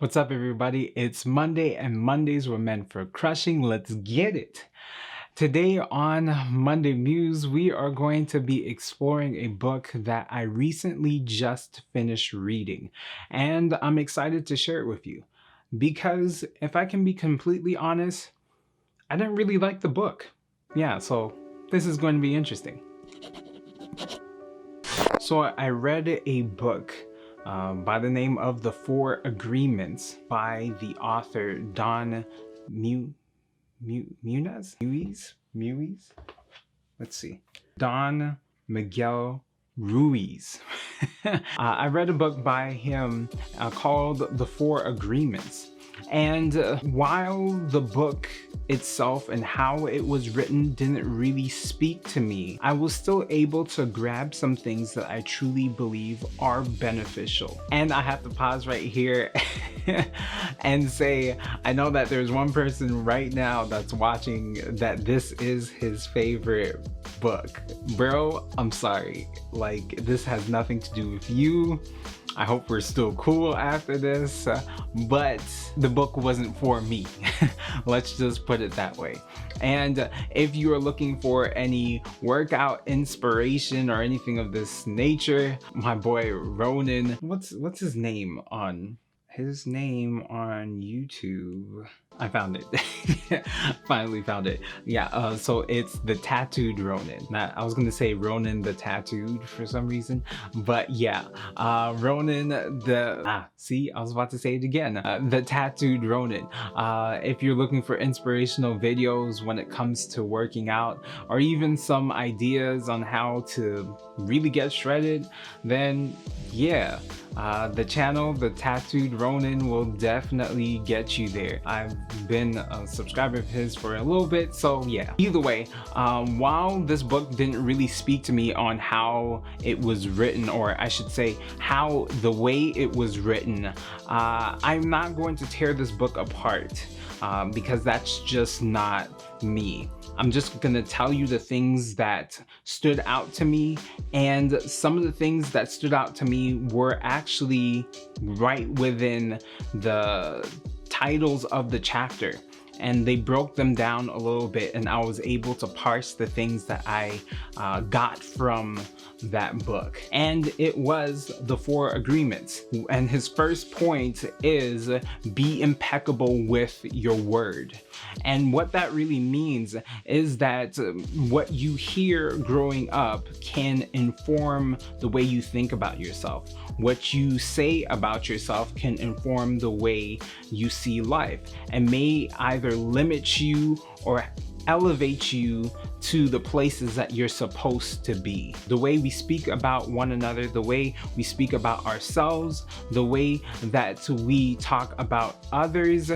What's up, everybody? It's Monday, and Mondays were meant for crushing. Let's get it. Today on Monday Muse, we are going to be exploring a book that I recently just finished reading, and I'm excited to share it with you because if I can be completely honest, I didn't really like the book. Yeah, so this is going to be interesting. So I read a book by the name of The Four Agreements by the author Don Muiz? Let's see. Don Miguel Ruiz. I read a book by him called The Four Agreements. And while the book itself and how it was written didn't really speak to me, I was still able to grab some things that I truly believe are beneficial. And I have to pause right here and say, I know that there's one person right now that's watching that this is his favorite book. Bro, I'm sorry. Like, this has nothing to do with you. I hope we're still cool after this, but the book wasn't for me. Let's just put it that way. And if you are looking for any workout inspiration or anything of this nature, my boy Ronan, what's his name on YouTube? I found it. Finally found it. Yeah, so it's the Tattooed Ronan. I was gonna say Ronan the Tattooed for some reason, but yeah, Ronan the see, I was about to say it again. The Tattooed Ronan. If you're looking for inspirational videos when it comes to working out, or even some ideas on how to really get shredded, then yeah, the channel, the Tattooed Ronan, will definitely get you there. I've been a subscriber of his for a little bit, so yeah. Either way, while this book didn't really speak to me on how it was written, or I should say how the way it was written, I'm not going to tear this book apart because that's just not me. I'm just gonna tell you the things that stood out to me, and some of the things that stood out to me were actually right within the titles of the chapter, and they broke them down a little bit, and I was able to parse the things that I got from that book. And it was The Four Agreements, and his first point is be impeccable with your word. And what that really means is that what you hear growing up can inform the way you think about yourself. What you say about yourself can inform the way you see life, and may either limit you or elevate you to the places that you're supposed to be. The way we speak about one another, the way we speak about ourselves, the way that we talk about others,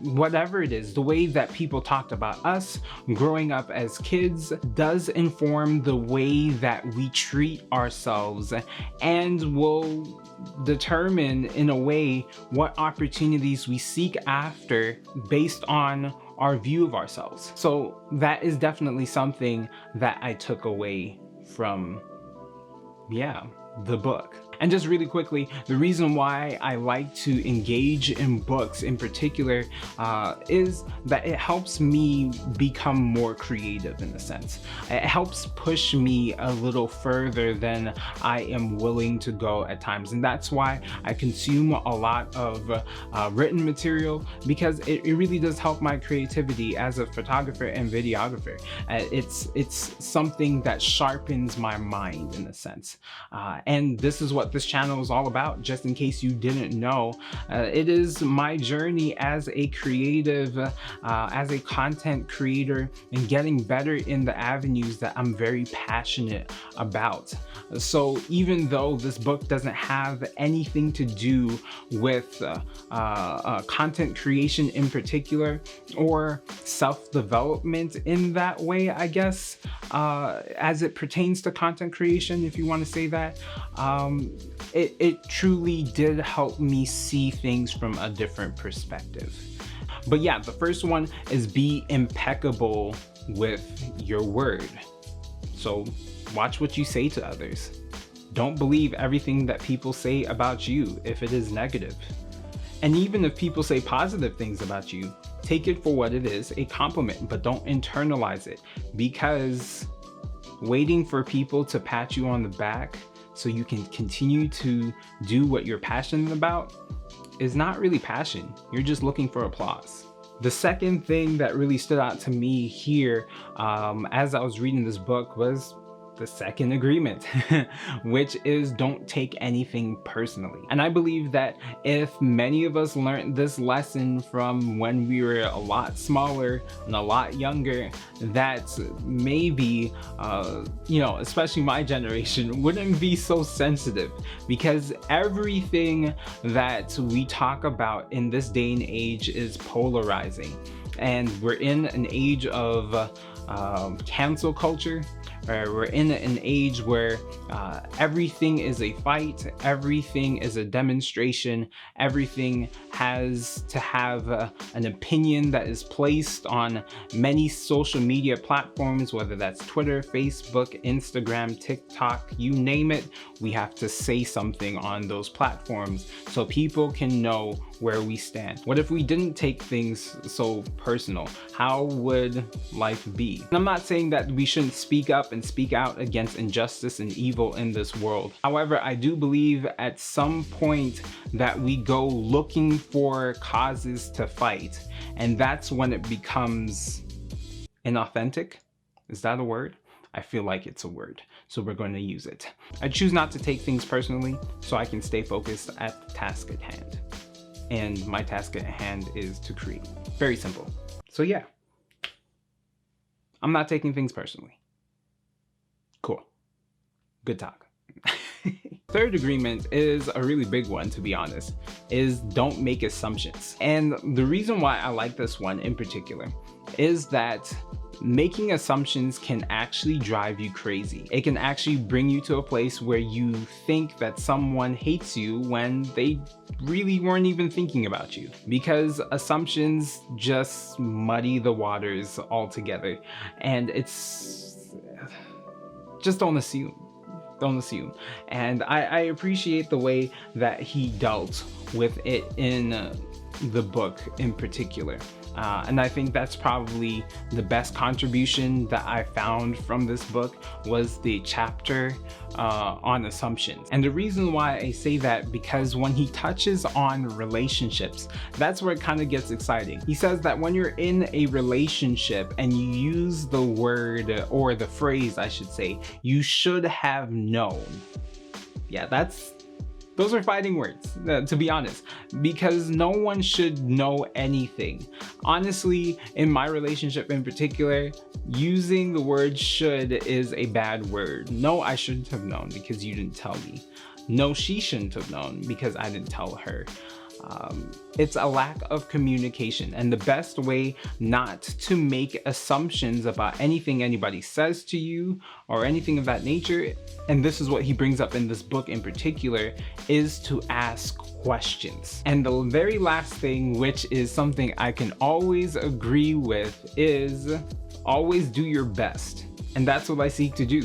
whatever it is, the way that people talked about us growing up as kids does inform the way that we treat ourselves, and will determine in a way what opportunities we seek after based on our view of ourselves. So that is definitely something that I took away from, the book. And just really quickly, the reason why I like to engage in books in particular is that it helps me become more creative in a sense. It helps push me a little further than I am willing to go at times. And that's why I consume a lot of written material, because it really does help my creativity as a photographer and videographer. It's something that sharpens my mind in a sense. And this is what this channel is all about, just in case you didn't know. It is my journey as a creative, as a content creator, and getting better in the avenues that I'm very passionate about. So even though this book doesn't have anything to do with content creation in particular, or self-development in that way, I guess, as it pertains to content creation, if you want to say that, it truly did help me see things from a different perspective. But yeah, the first one is be impeccable with your word. So watch what you say to others. Don't believe everything that people say about you if it is negative. And even if people say positive things about you, take it for what it is, a compliment, but don't internalize it, because waiting for people to pat you on the back so you can continue to do what you're passionate about is not really passion. You're just looking for applause. The second thing that really stood out to me here as I was reading this book was the second agreement, which is don't take anything personally. And I believe that if many of us learned this lesson from when we were a lot smaller and a lot younger, that maybe, especially my generation, wouldn't be so sensitive, because everything that we talk about in this day and age is polarizing. And we're in an age of cancel culture. We're in an age where everything is a fight, everything is a demonstration, everything has to have an opinion that is placed on many social media platforms, whether that's Twitter, Facebook, Instagram, TikTok, you name it. We have to say something on those platforms so people can know where we stand. What if we didn't take things so personal? How would life be? And I'm not saying that we shouldn't speak up and speak out against injustice and evil in this world. However, I do believe at some point that we go looking for causes to fight, and that's when it becomes inauthentic. Is that a word? I feel like it's a word, so we're going to use it. I choose not to take things personally so I can stay focused at the task at hand. And my task at hand is to create. Very simple. So yeah, I'm not taking things personally. Cool. Good talk. Third agreement is a really big one, to be honest, is don't make assumptions. And the reason why I like this one in particular is that making assumptions can actually drive you crazy. It can actually bring you to a place where you think that someone hates you when they really weren't even thinking about you, because assumptions just muddy the waters altogether. And it's just don't assume. Don't assume. And I appreciate the way that he dealt with it in the book in particular. And I think that's probably the best contribution that I found from this book was the chapter on assumptions. And the reason why I say that, because when he touches on relationships, that's where it kind of gets exciting. He says that when you're in a relationship and you use the word, or the phrase I should say, you should have known. Yeah, those are fighting words, to be honest, because no one should know anything. Honestly, in my relationship in particular, using the word should is a bad word. No, I shouldn't have known because you didn't tell me. No, she shouldn't have known because I didn't tell her. It's a lack of communication, and the best way not to make assumptions about anything anybody says to you or anything of that nature, and this is what he brings up in this book in particular, is to ask questions. And the very last thing, which is something I can always agree with, is always do your best. And that's what I seek to do,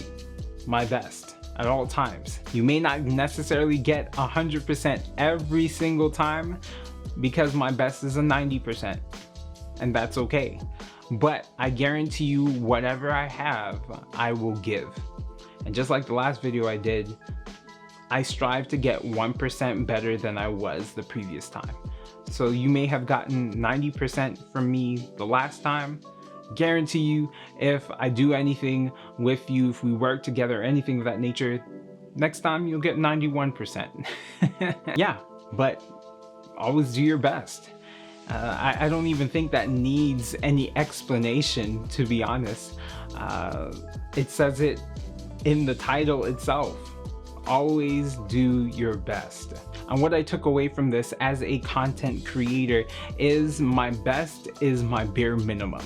my best. At all times. You may not necessarily get 100% every single time, because my best is a 90%, and that's okay. But I guarantee you, whatever I have, I will give. And just like the last video I did, I strive to get 1% better than I was the previous time. So you may have gotten 90% from me the last time. Guarantee you, if I do anything with you, if we work together, anything of that nature, next time you'll get 91%. Yeah, but always do your best. I don't even think that needs any explanation, to be honest. It says it in the title itself. Always do your best. And what I took away from this as a content creator is my best is my bare minimum.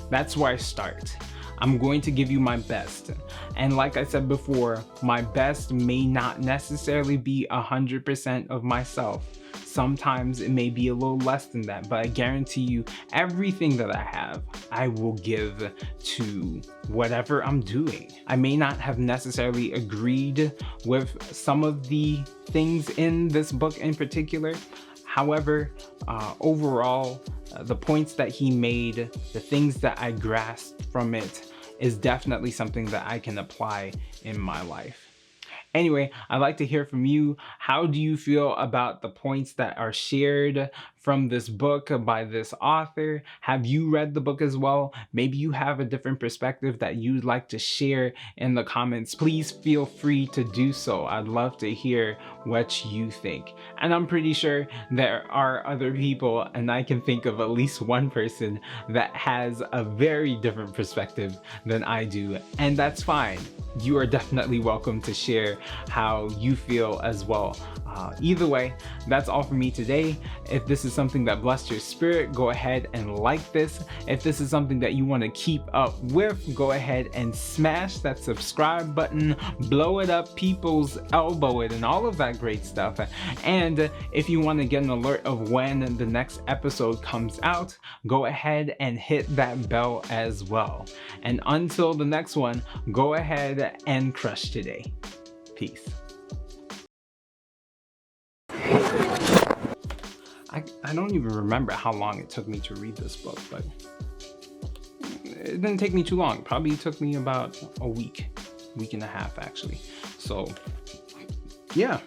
That's where I start. I'm going to give you my best. And like I said before, my best may not necessarily be 100% of myself. Sometimes it may be a little less than that, but I guarantee you everything that I have, I will give to whatever I'm doing. I may not have necessarily agreed with some of the things in this book in particular. However, overall, the points that he made, the things that I grasped from it, is definitely something that I can apply in my life. Anyway, I'd like to hear from you. How do you feel about the points that are shared from this book by this author? Have you read the book as well? Maybe you have a different perspective that you'd like to share in the comments. Please feel free to do so. I'd love to hear what you think. And I'm pretty sure there are other people, and I can think of at least one person that has a very different perspective than I do, and that's fine. You are definitely welcome to share how you feel as well. Either way, that's all for me today. If this is something that blessed your spirit, go ahead and like this. If this is something that you want to keep up with, go ahead and smash that subscribe button, blow it up, people's elbow it, and all of that great stuff. And if you want to get an alert of when the next episode comes out, go ahead and hit that bell as well. And until the next one, go ahead and crush today. Peace. I don't even remember how long it took me to read this book, but it didn't take me too long. Probably took me about a week and a half actually. So yeah.